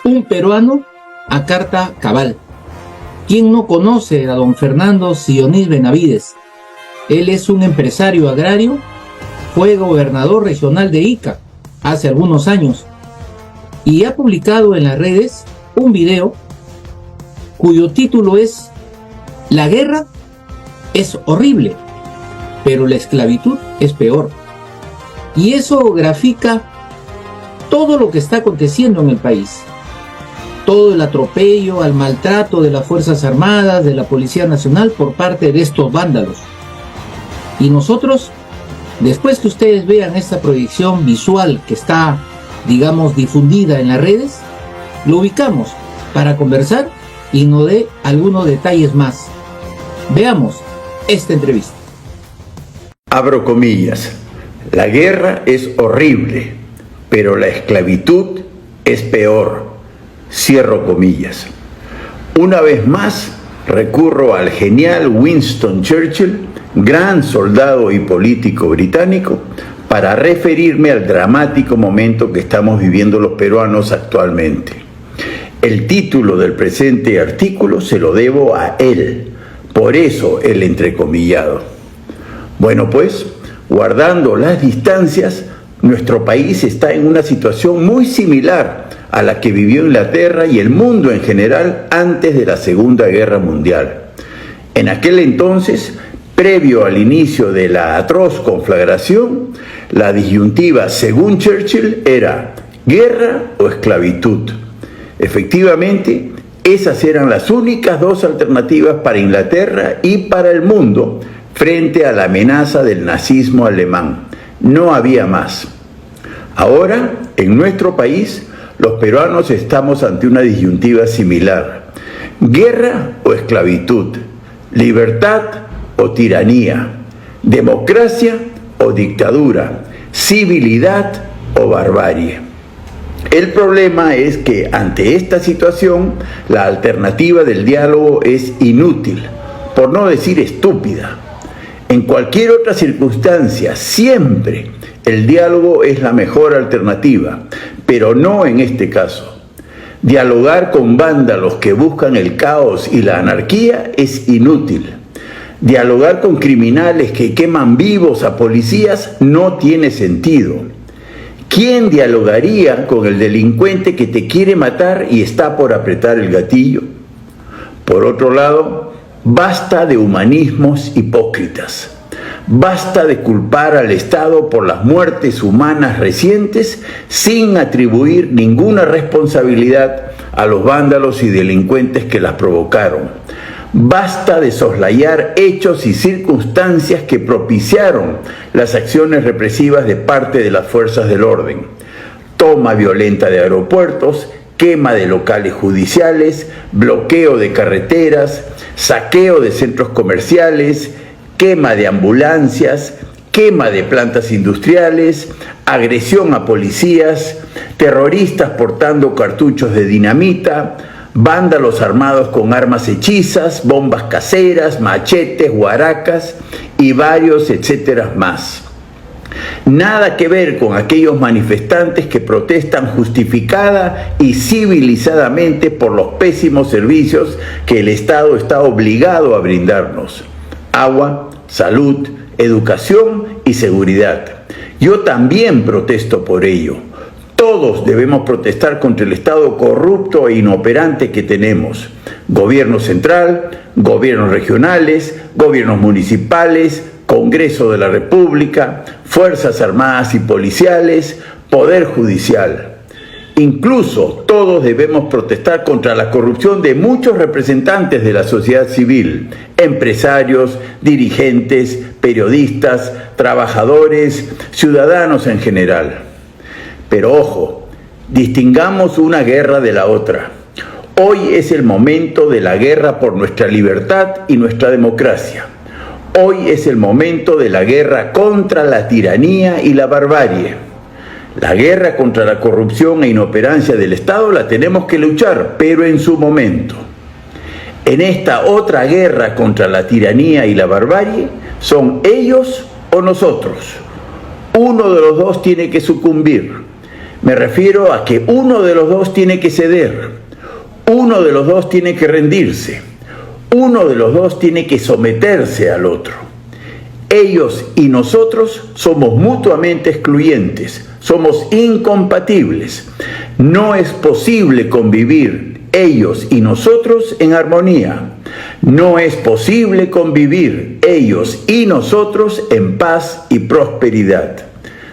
Un peruano a carta cabal. ¿Quién no conoce a don Fernando Sionís Benavides? Él es un empresario agrario, fue gobernador regional de Ica hace algunos años y ha publicado en las redes un video cuyo título es "La guerra es horrible, pero la esclavitud es peor". Y eso grafica todo lo que está aconteciendo en el país. Todo el atropello, al maltrato de las Fuerzas Armadas, de la Policía Nacional por parte de estos vándalos. Y nosotros, después que ustedes vean esta proyección visual que está, digamos, difundida en las redes, lo ubicamos para conversar y nos dé algunos detalles más. Veamos esta entrevista. Abro comillas. La guerra es horrible, pero la esclavitud es peor. Cierro comillas. Una vez más, recurro al genial Winston Churchill, gran soldado y político británico, para referirme al dramático momento que estamos viviendo los peruanos actualmente. El título del presente artículo se lo debo a él, por eso el entrecomillado. Bueno pues, guardando las distancias, nuestro país está en una situación muy similar a la que vivió Inglaterra y el mundo en general antes de la Segunda Guerra Mundial. En aquel entonces, previo al inicio de la atroz conflagración, la disyuntiva, según Churchill, era guerra o esclavitud. Efectivamente, esas eran las únicas dos alternativas para Inglaterra y para el mundo frente a la amenaza del nazismo alemán. No había más. Ahora, en nuestro país, los peruanos estamos ante una disyuntiva similar. Guerra o esclavitud, libertad o tiranía, democracia o dictadura, civilidad o barbarie. El problema es que ante esta situación, la alternativa del diálogo es inútil, por no decir estúpida. En cualquier otra circunstancia, siempre el diálogo es la mejor alternativa, pero no en este caso. Dialogar con vándalos que buscan el caos y la anarquía es inútil. Dialogar con criminales que queman vivos a policías no tiene sentido. ¿Quién dialogaría con el delincuente que te quiere matar y está por apretar el gatillo? Por otro lado, basta de humanismos hipócritas. Basta de culpar al Estado por las muertes humanas recientes sin atribuir ninguna responsabilidad a los vándalos y delincuentes que las provocaron. Basta de soslayar hechos y circunstancias que propiciaron las acciones represivas de parte de las fuerzas del orden. Toma violenta de aeropuertos, quema de locales judiciales, bloqueo de carreteras, saqueo de centros comerciales, quema de ambulancias, quema de plantas industriales, agresión a policías, terroristas portando cartuchos de dinamita, vándalos armados con armas hechizas, bombas caseras, machetes, guaracas y varios etcétera más. Nada que ver con aquellos manifestantes que protestan justificada y civilizadamente por los pésimos servicios que el Estado está obligado a brindarnos: agua, salud, educación y seguridad. Yo también protesto por ello. Todos debemos protestar contra el Estado corrupto e inoperante que tenemos. Gobierno central, gobiernos regionales, gobiernos municipales, Congreso de la República, Fuerzas Armadas y Policiales, Poder Judicial. Incluso todos debemos protestar contra la corrupción de muchos representantes de la sociedad civil, empresarios, dirigentes, periodistas, trabajadores, ciudadanos en general. Pero ojo, distingamos una guerra de la otra. Hoy es el momento de la guerra por nuestra libertad y nuestra democracia. Hoy es el momento de la guerra contra la tiranía y la barbarie. La guerra contra la corrupción e inoperancia del Estado la tenemos que luchar, pero en su momento. En esta otra guerra contra la tiranía y la barbarie, son ellos o nosotros. Uno de los dos tiene que sucumbir. Me refiero a que uno de los dos tiene que ceder, uno de los dos tiene que rendirse, uno de los dos tiene que someterse al otro. Ellos y nosotros somos mutuamente excluyentes, somos incompatibles. No es posible convivir ellos y nosotros en armonía. No es posible convivir ellos y nosotros en paz y prosperidad.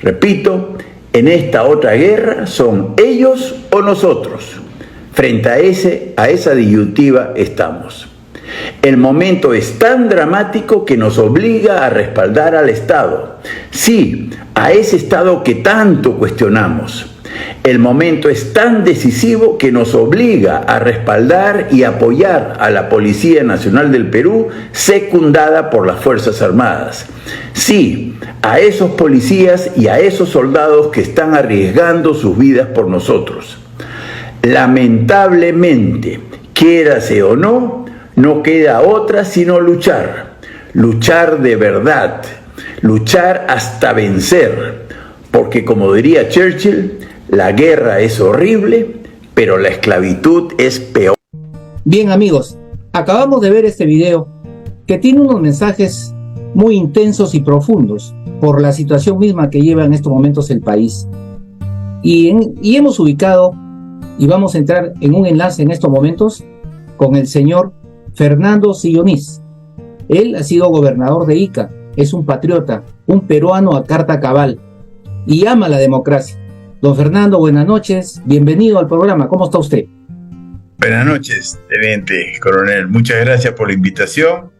Repito, en esta otra guerra son ellos o nosotros. Frente a esa disyuntiva estamos. El momento es tan dramático que nos obliga a respaldar al Estado. Sí, a ese Estado que tanto cuestionamos. El momento es tan decisivo que nos obliga a respaldar y apoyar a la Policía Nacional del Perú, secundada por las Fuerzas Armadas. Sí, a esos policías y a esos soldados que están arriesgando sus vidas por nosotros. Lamentablemente, quiérase o no, no queda otra sino luchar. Luchar de verdad, luchar hasta vencer. Porque como diría Churchill, la guerra es horrible, pero la esclavitud es peor. Bien amigos, acabamos de ver este video que tiene unos mensajes muy intensos y profundos por la situación misma que lleva en estos momentos el país. Y hemos ubicado y vamos a entrar en un enlace en estos momentos con el señor Fernando Sionís. Él ha sido gobernador de Ica, es un patriota, un peruano a carta cabal y ama la democracia. Don Fernando, buenas noches, bienvenido al programa, ¿cómo está usted? Buenas noches, teniente coronel, muchas gracias por la invitación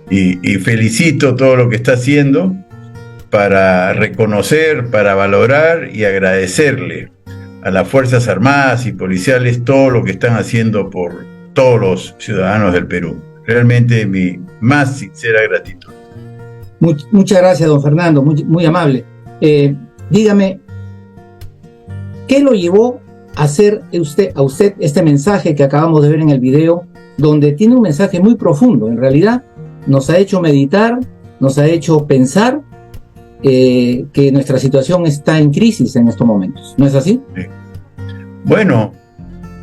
y felicito todo lo que está haciendo para reconocer, para valorar y agradecerle a las Fuerzas Armadas y policiales todo lo que están haciendo por todos los ciudadanos del Perú. Realmente mi más sincera gratitud. Muchas gracias, don Fernando, muy amable. Dígame, ¿qué lo llevó a hacer a usted este mensaje que acabamos de ver en el video, donde tiene un mensaje muy profundo? En realidad nos ha hecho meditar, nos ha hecho pensar que nuestra situación está en crisis en estos momentos, ¿no es así? Sí. Bueno,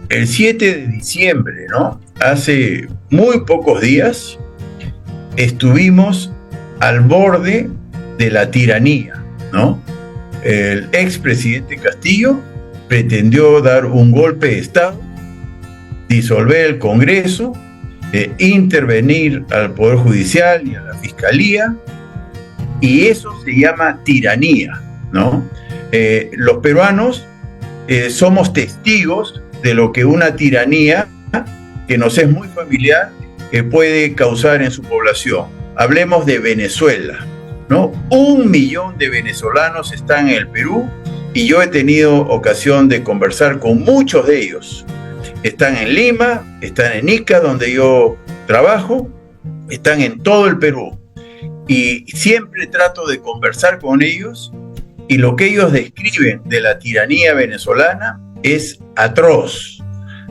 el 7 de diciembre, ¿no? Hace muy pocos días estuvimos al borde de la tiranía, ¿no? El expresidente Castillo pretendió dar un golpe de Estado, disolver el Congreso, intervenir al Poder Judicial y a la Fiscalía, y eso se llama tiranía, ¿no? Los peruanos somos testigos de lo que una tiranía, que nos es muy familiar, puede causar en su población. Hablemos de Venezuela, ¿no? 1 millón de venezolanos están en el Perú y yo he tenido ocasión de conversar con muchos de ellos. Están en Lima, están en Ica, donde yo trabajo, están en todo el Perú. Y siempre trato de conversar con ellos y lo que ellos describen de la tiranía venezolana es atroz.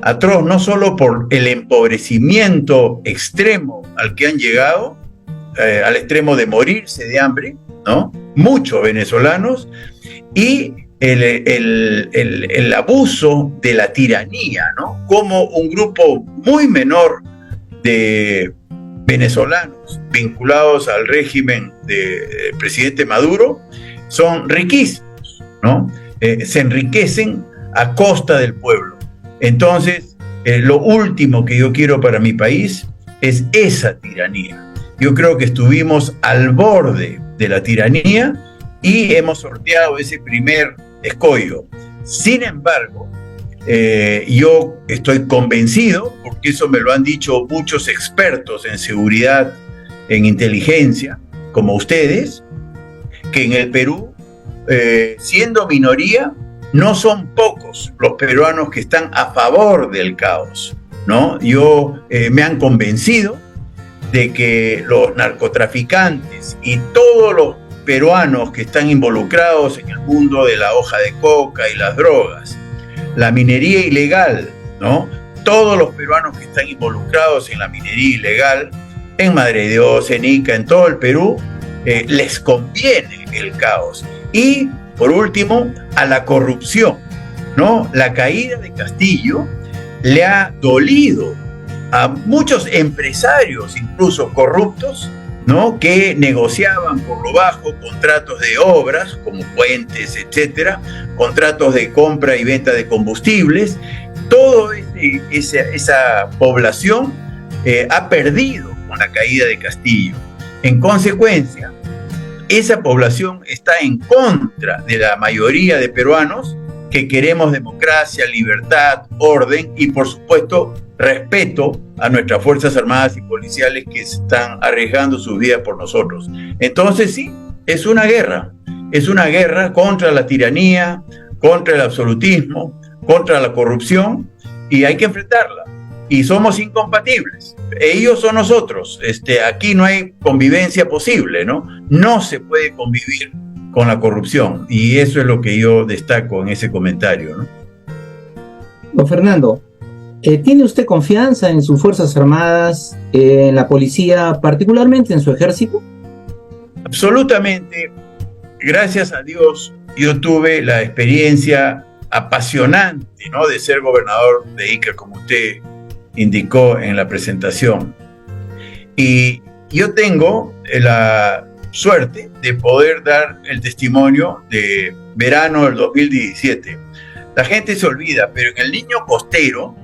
Atroz no solo por el empobrecimiento extremo al que han llegado, al extremo de morirse de hambre, ¿no? Muchos venezolanos, y el abuso de la tiranía, ¿no? Como un grupo muy menor de venezolanos vinculados al régimen del presidente Maduro son riquísimos, ¿no? Se enriquecen a costa del pueblo. Entonces, lo último que yo quiero para mi país es esa tiranía. Yo creo que estuvimos al borde de la tiranía y hemos sorteado ese primer escollo. Sin embargo, yo estoy convencido, porque eso me lo han dicho muchos expertos en seguridad, en inteligencia, como ustedes, que en el Perú, siendo minoría, no son pocos los peruanos que están a favor del caos, ¿no? Me han convencido de que los narcotraficantes y todos los peruanos que están involucrados en el mundo de la hoja de coca y las drogas, la minería ilegal, ¿no? Todos los peruanos que están involucrados en la minería ilegal, en Madre de Dios, en Ica, en todo el Perú, les conviene el caos. Y, por último, a la corrupción, ¿no? La caída de Castillo le ha dolido a muchos empresarios, incluso corruptos, ¿no? Que negociaban por lo bajo contratos de obras, como puentes, etcétera, contratos de compra y venta de combustibles. Toda esa población ha perdido con la caída de Castillo. En consecuencia, esa población está en contra de la mayoría de peruanos que queremos democracia, libertad, orden y, por supuesto, respeto a nuestras Fuerzas Armadas y Policiales que están arriesgando sus vidas por nosotros. Entonces, sí, es una guerra contra la tiranía, contra el absolutismo, contra la corrupción, y hay que enfrentarla. Y somos incompatibles. Ellos son nosotros. Aquí no hay convivencia posible, ¿no? No se puede convivir con la corrupción. Y eso es lo que yo destaco en ese comentario, ¿no? Don Fernando, ¿tiene usted confianza en sus Fuerzas Armadas, en la policía, particularmente en su ejército? Absolutamente. Gracias a Dios, yo tuve la experiencia apasionante, ¿no?, de ser gobernador de Ica, como usted indicó en la presentación. Y yo tengo la suerte de poder dar el testimonio de verano del 2017. La gente se olvida, pero en el Niño Costero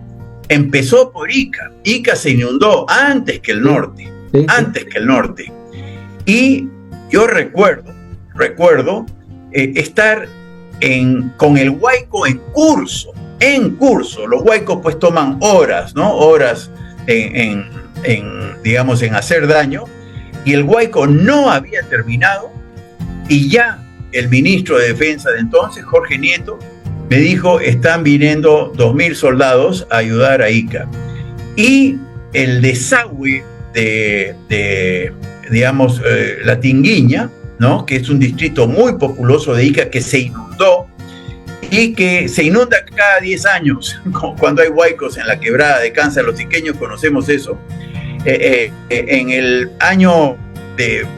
empezó por Ica. Ica se inundó antes que el norte, antes que el norte. Y yo recuerdo estar con el huaico en curso. Los huaicos pues toman horas, ¿no? Horas digamos, en hacer daño, y el huaico no había terminado, y ya el ministro de Defensa de entonces, Jorge Nieto, me dijo: están viniendo 2.000 soldados a ayudar a Ica. Y el desagüe de digamos, La Tinguiña, ¿no?, que es un distrito muy populoso de Ica, que se inundó, y que se inunda cada 10 años, cuando hay huaicos en la quebrada de Cáncer. Los iqueños conocemos eso. En el año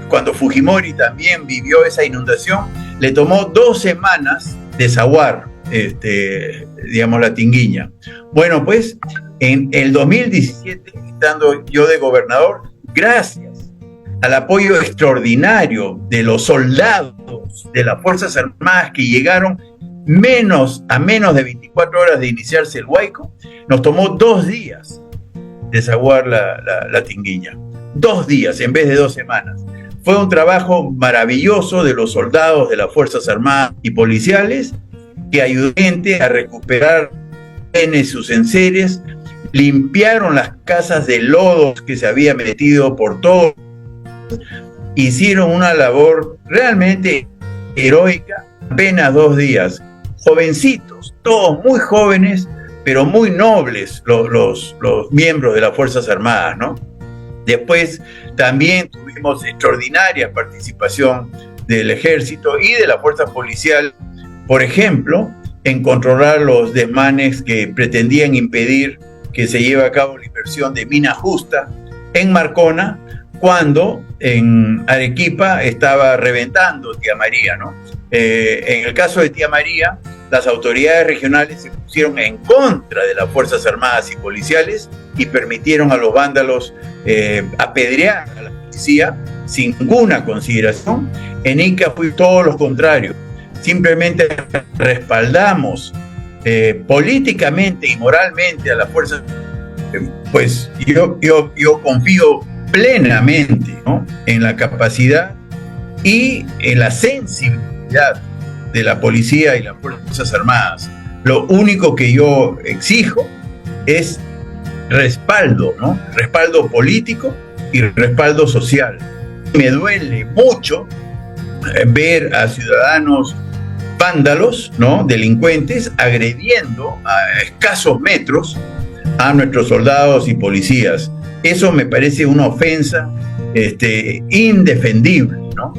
cuando Fujimori también vivió esa inundación, le tomó 2 semanas desaguar, digamos, La Tinguiña. Bueno, pues en el 2017, estando yo de gobernador, gracias al apoyo extraordinario de los soldados de las Fuerzas Armadas, que llegaron a menos de 24 horas de iniciarse el huaico, nos tomó 2 días desaguar la Tinguiña. 2 días en vez de 2 semanas. Fue un trabajo maravilloso de los soldados de las Fuerzas Armadas y Policiales, que ayudaron a recuperar sus enseres, limpiaron las casas de lodos que se había metido por todo, hicieron una labor realmente heroica. Apenas 2 días, jovencitos, todos muy jóvenes, pero muy nobles, los miembros de las Fuerzas Armadas, ¿no? Después también tuvimos extraordinaria participación del Ejército y de la Fuerza Policial, por ejemplo, en controlar los desmanes que pretendían impedir que se lleve a cabo la inversión de Mina Justa en Marcona, cuando en Arequipa estaba reventando Tía María, ¿no? En el caso de Tía María, las autoridades regionales se pusieron en contra de las Fuerzas Armadas y Policiales y permitieron a los vándalos apedrear a la policía sin ninguna consideración. En Ica fue todo lo contrario. Simplemente respaldamos políticamente y moralmente a las fuerzas. Pues yo confío plenamente, ¿no?, en la capacidad y en la sensibilidad de la policía y las Fuerzas Armadas. Lo único que yo exijo es respaldo, ¿no?, respaldo político y respaldo social. Me duele mucho ver a ciudadanos vándalos, ¿no?, delincuentes, agrediendo a escasos metros a nuestros soldados y policías. Eso me parece una ofensa indefendible, ¿no?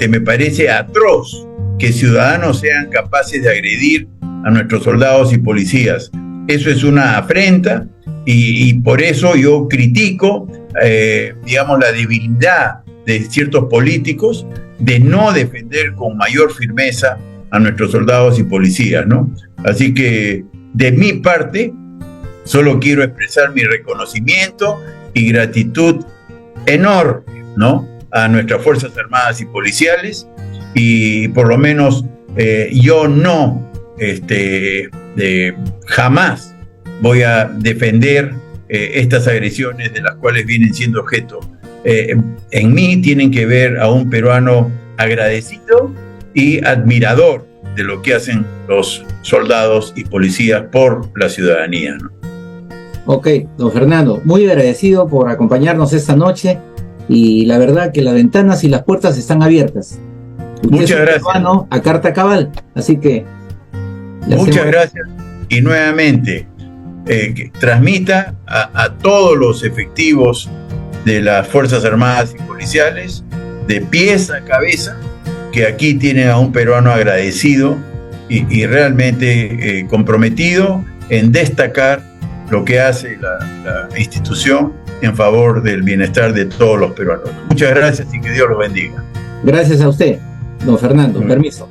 Me parece atroz que ciudadanos sean capaces de agredir a nuestros soldados y policías. Eso es una afrenta, y por eso yo critico, digamos, la debilidad de ciertos políticos de no defender con mayor firmeza a nuestros soldados y policías, ¿no? Así que de mi parte, solo quiero expresar mi reconocimiento y gratitud enorme, ¿no?, a nuestras Fuerzas Armadas y Policiales, y por lo menos yo no jamás voy a defender estas agresiones de las cuales vienen siendo objeto. En mí tienen que ver a un peruano agradecido y admirador de lo que hacen los soldados y policías por la ciudadanía, ¿no? Ok, don Fernando, muy agradecido por acompañarnos esta noche, y la verdad que las ventanas y las puertas están abiertas. Usted Muchas es un gracias. peruano a carta cabal, así que Muchas gracias, y nuevamente que transmita a todos los efectivos de las Fuerzas Armadas y Policiales, de pies a cabeza, que aquí tienen a un peruano agradecido y realmente comprometido en destacar lo que hace la institución en favor del bienestar de todos los peruanos. Muchas gracias y que Dios los bendiga. Gracias a usted, don Fernando. Permiso.